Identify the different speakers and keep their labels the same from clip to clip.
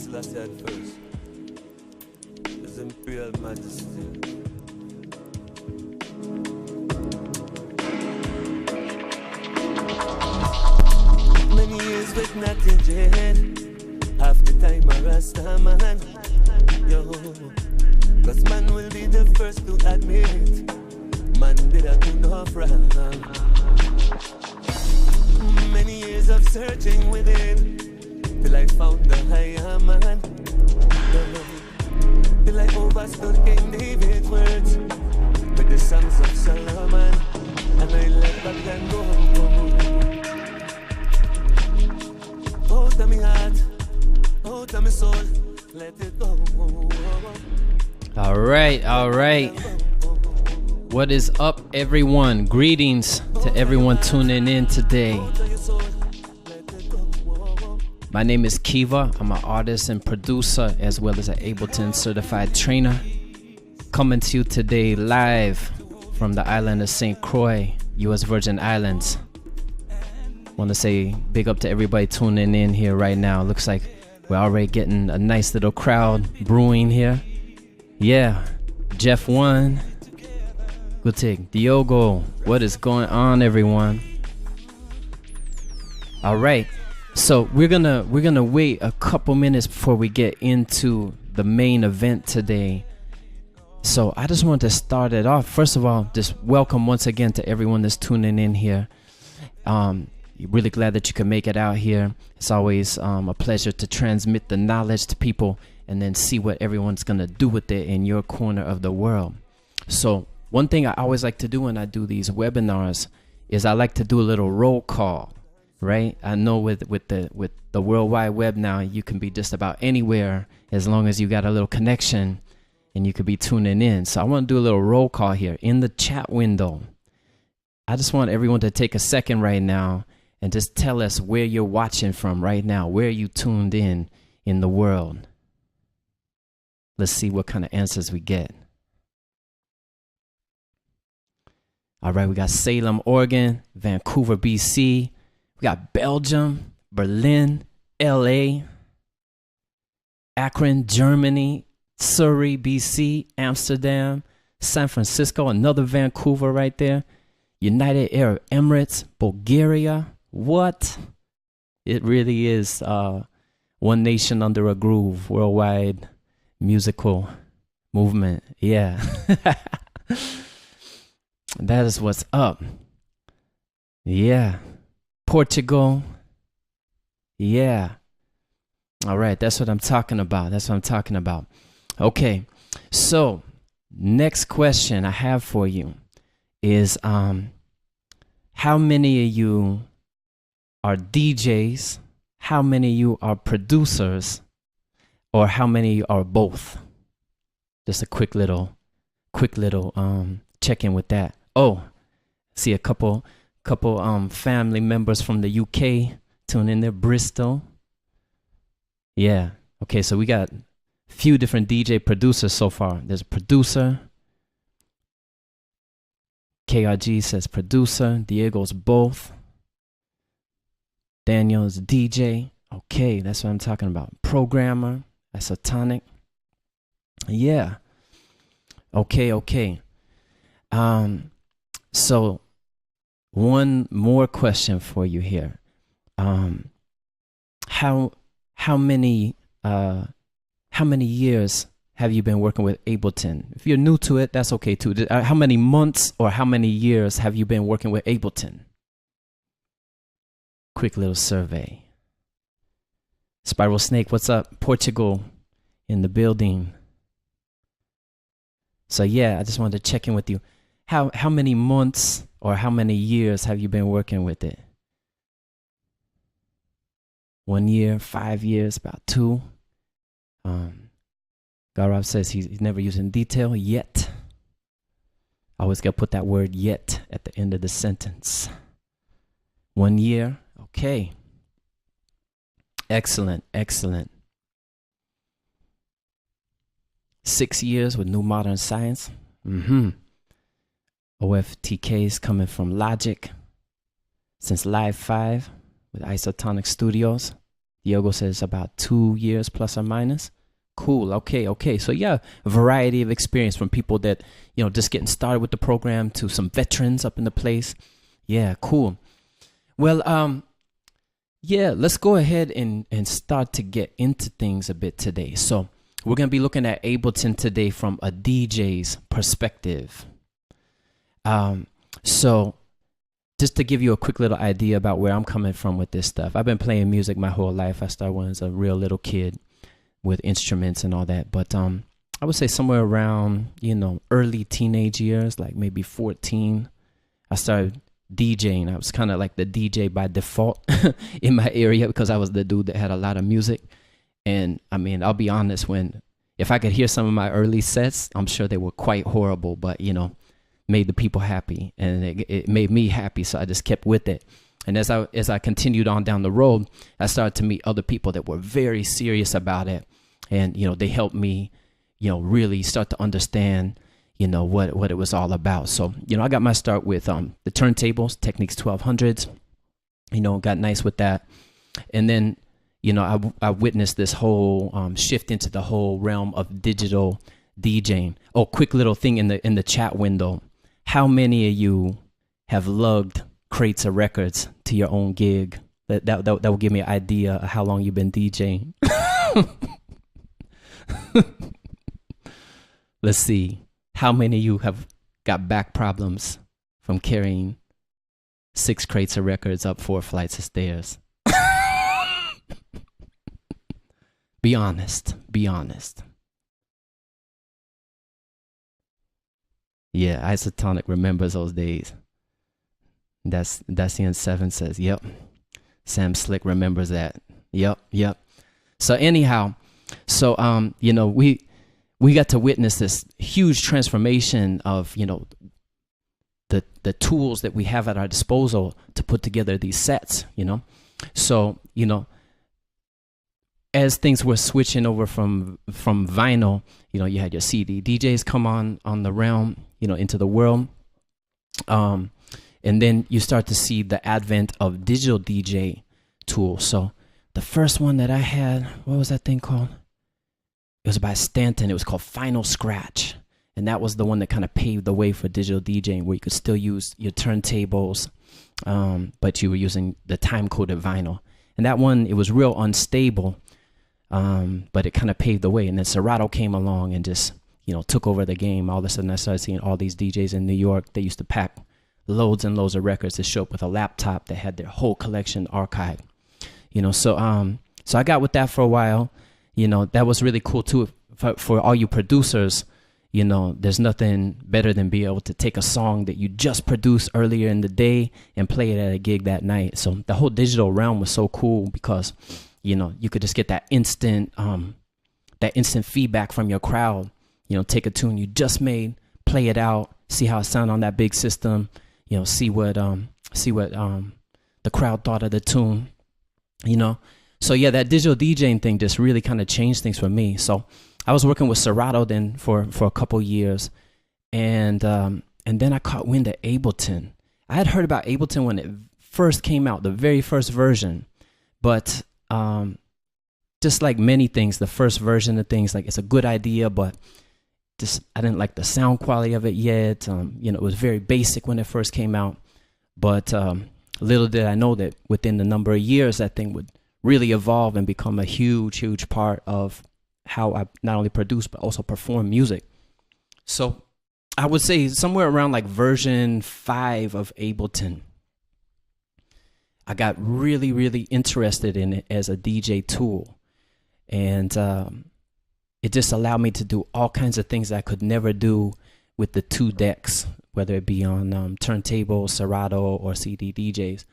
Speaker 1: Selassie the first. His Imperial Majesty. Many years with nothing dread. Half the time a Rasta man. Yo, cause man will be the first to admit man did a do no wrong. Many years of searching within till I found the higher man. Till I overstood King David's words with the songs of Solomon, and I let back and go. Out of my heart, out of my soul, let it go.
Speaker 2: All right. What is up, everyone? Greetings to everyone tuning in today. My name is Kiva. I'm an artist and producer as well as an Ableton certified trainer. Coming to you today live from the island of St. Croix, U.S. Virgin Islands. Want to say big up to everybody tuning in here right now. Looks like we're already getting a nice little crowd brewing here. Yeah, Jeff 1. Good take. Diogo, what is going on, everyone? All right. So we're gonna wait a couple minutes before we get into the main event today. So I just want to start it off. First of all, just welcome once again to everyone that's tuning in here. Really glad that you can make it out here. It's always a pleasure to transmit the knowledge to people and then see what everyone's gonna do with it in your corner of the world. So one thing I always like to do when I do these webinars is I like to do a little roll call. Right? I know with the World Wide Web now, you can be just about anywhere as long as you got a little connection and you could be tuning in. So I want to do a little roll call here in the chat window. I just want everyone to take a second right now and just tell us where you're watching from right now. Where are you tuned in the world? Let's see what kind of answers we get. All right, we got Salem, Oregon, Vancouver, BC. We got Belgium, Berlin, LA, Akron, Germany, Surrey, BC, Amsterdam, San Francisco, another Vancouver right there, United Arab Emirates, Bulgaria. What? It really is one nation under a groove, worldwide musical movement. Yeah. That is what's up. Yeah. Portugal. Yeah. All right. That's what I'm talking about. Okay. So next question I have for you is how many of you are DJs? How many of you are producers? Or how many are both? Just a quick little check in with that. Oh, see a couple family members from the UK tuning in there, Bristol. Yeah. Okay, so we got a few different DJ producers so far. There's a producer. KRG says producer. Diego's both. Daniel's DJ. Okay, that's what I'm talking about. Programmer. That's a tonic. Yeah. Okay. So one more question for you here. How many years have you been working with Ableton? If you're new to it, that's okay too. How many months or how many years have you been working with Ableton? Quick little survey. Spiral Snake, what's up? Portugal in the building. So yeah, I just wanted to check in with you. How many months or how many years have you been working with it? 1 year, 5 years, about 2. Gaurav says he's never used in detail yet. I always got to put that word yet at the end of the sentence. 1 year. Okay. Excellent. 6 years with New Modern Science. OFTKs coming from Logic since Live 5 with Isotonic Studios. Diogo says about 2 years plus or minus. Cool. Okay. So yeah, a variety of experience from people that, just getting started with the program to some veterans up in the place. Yeah, cool. Well, yeah, let's go ahead and start to get into things a bit today. So we're going to be looking at Ableton today from a DJ's perspective. So just to give you a quick little idea about where I'm coming from with this stuff. I've been playing music my whole life. I started when I was a real little kid with instruments and all that. But I would say somewhere around, early teenage years, like maybe 14, I started DJing. I was kind of like the DJ by default in my area because I was the dude that had a lot of music. And I mean, I'll be honest, if I could hear some of my early sets, I'm sure they were quite horrible, but made the people happy, and it made me happy, so I just kept with it. And as I continued on down the road, I started to meet other people that were very serious about it, and they helped me really start to understand what it was all about. So I got my start with the turntables, Technics 1200s, got nice with that. And then I witnessed this whole shift into the whole realm of digital DJing. Oh, quick little thing in the chat window. How many of you have lugged crates of records to your own gig? That will give me an idea of how long you've been DJing. Let's see. How many of you have got back problems from carrying 6 crates of records up 4 flights of stairs? Be honest. Yeah, Isotonic remembers those days. Dacian 7 says, yep. Sam Slick remembers that. Yep. So anyhow, we got to witness this huge transformation of, the tools that we have at our disposal to put together these sets, So, as things were switching over from vinyl, you had your CD DJs come on the realm, into the world. And then you start to see the advent of digital DJ tools. So the first one that I had, what was that thing called? It was by Stanton. It was called Final Scratch. And that was the one that kind of paved the way for digital DJing, where you could still use your turntables, but you were using the time-coded vinyl. And that one, it was real unstable, but it kind of paved the way. And then Serato came along and just, took over the game. All of a sudden, I started seeing all these DJs in New York. They used to pack loads and loads of records to show up with a laptop that had their whole collection archived. So I got with that for a while. That was really cool too. For all you producers, there's nothing better than being able to take a song that you just produced earlier in the day and play it at a gig that night. So the whole digital realm was so cool because, you could just get that instant feedback from your crowd. Take a tune you just made, play it out, see how it sounded on that big system. See what the crowd thought of the tune. So yeah, that digital DJing thing just really kind of changed things for me. So I was working with Serato then for a couple years, and then I caught wind of Ableton. I had heard about Ableton when it first came out, the very first version, but just like many things, the first version of things, like it's a good idea, but just I didn't like the sound quality of it yet. It was very basic when it first came out, but little did I know that within the number of years that thing would really evolve and become a huge part of how I not only produce but also perform music. So I would say somewhere around like version 5 of Ableton, I got really interested in it as a DJ tool, and it just allowed me to do all kinds of things I could never do with the 2 decks, whether it be on turntables, Serato, or CD DJs.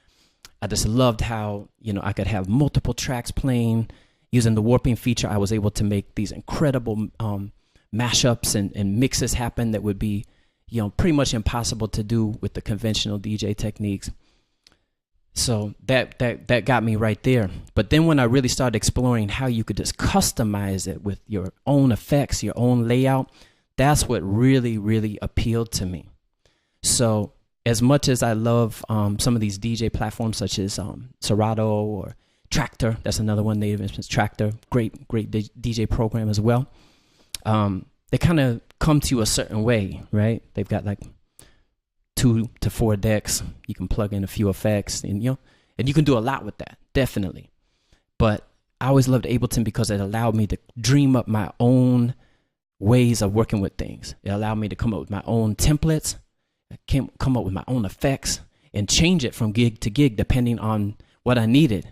Speaker 2: I just loved how, I could have multiple tracks playing. Using the warping feature, I was able to make these incredible mashups and mixes happen that would be, pretty much impossible to do with the conventional DJ techniques. So that got me right there. But then when I really started exploring how you could just customize it with your own effects, your own layout, that's what really appealed to me. So as much as I love some of these DJ platforms such as Serato or Tractor, that's another one, Native Instruments Tractor, great DJ program as well. They kind of come to you a certain way, right? They've got like 2 to 4 decks. You can plug in a few effects, and you can do a lot with that, definitely. But I always loved Ableton because it allowed me to dream up my own ways of working with things. It allowed me to come up with my own templates, come up with my own effects, and change it from gig to gig depending on what I needed.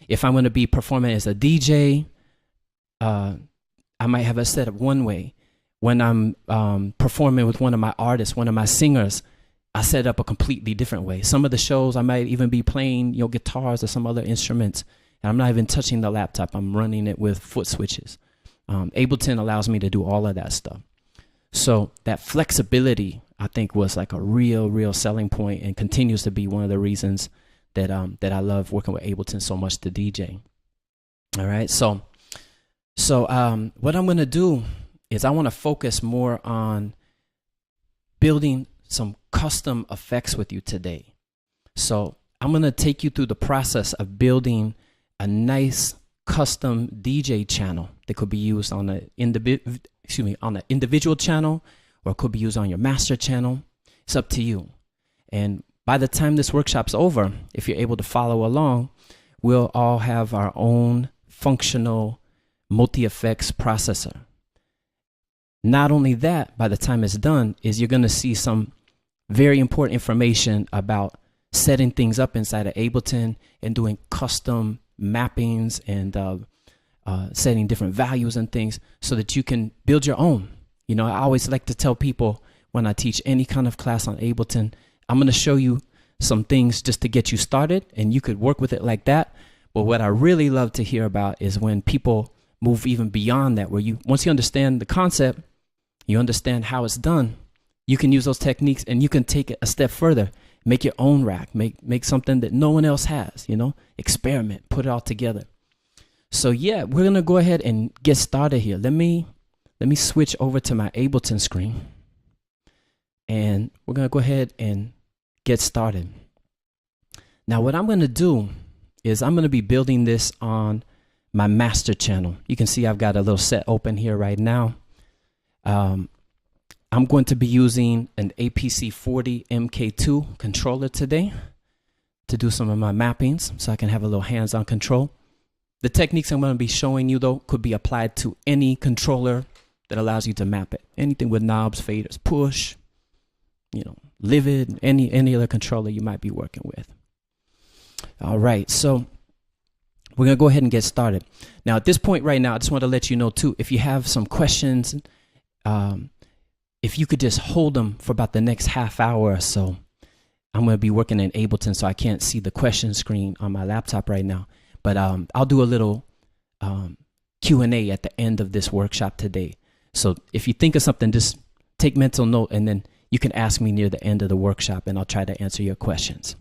Speaker 2: If I'm going to be performing as a DJ, I might have it set up one way. When I'm performing with one of my artists, one of my singers, I set up a completely different way. Some of the shows I might even be playing, guitars or some other instruments, and I'm not even touching the laptop. I'm running it with foot switches. Ableton allows me to do all of that stuff. So that flexibility, I think, was like a real selling point, and continues to be one of the reasons that I love working with Ableton so much to DJ. All right, so what I'm going to do is I want to focus more on building some custom effects with you today. So I'm going to take you through the process of building a nice custom DJ channel that could be used on an individual channel, or it could be used on your master channel. It's up to you. And by the time this workshop's over, if you're able to follow along, we'll all have our own functional multi-effects processor. Not only that, by the time it's done, is you're going to see some very important information about setting things up inside of Ableton and doing custom mappings and setting different values and things so that you can build your own. I always like to tell people when I teach any kind of class on Ableton, I'm going to show you some things just to get you started, and you could work with it like that. But what I really love to hear about is when people move even beyond that, where once you understand the concept, you understand how it's done, you can use those techniques and you can take it a step further, make your own rack, make something that no one else has, experiment, put it all together. So yeah, we're going to go ahead and get started here. Let me switch over to my Ableton screen, and we're going to go ahead and get started. Now what I'm going to do is I'm going to be building this on my master channel. You can see I've got a little set open here right now. I'm going to be using an APC40 MK2 controller today to do some of my mappings so I can have a little hands-on control. The techniques I'm going to be showing you, though, could be applied to any controller that allows you to map it. Anything with knobs, faders, push, Livid, any other controller you might be working with. All right, so we're going to go ahead and get started. Now, at this point right now, I just want to let you know, too, if you have some questions, if you could just hold them for about the next half hour or so. I'm going to be working in Ableton, so I can't see the question screen on my laptop right now. But I'll do a little Q&A at the end of this workshop today. So if you think of something, just take mental note, and then you can ask me near the end of the workshop, and I'll try to answer your questions.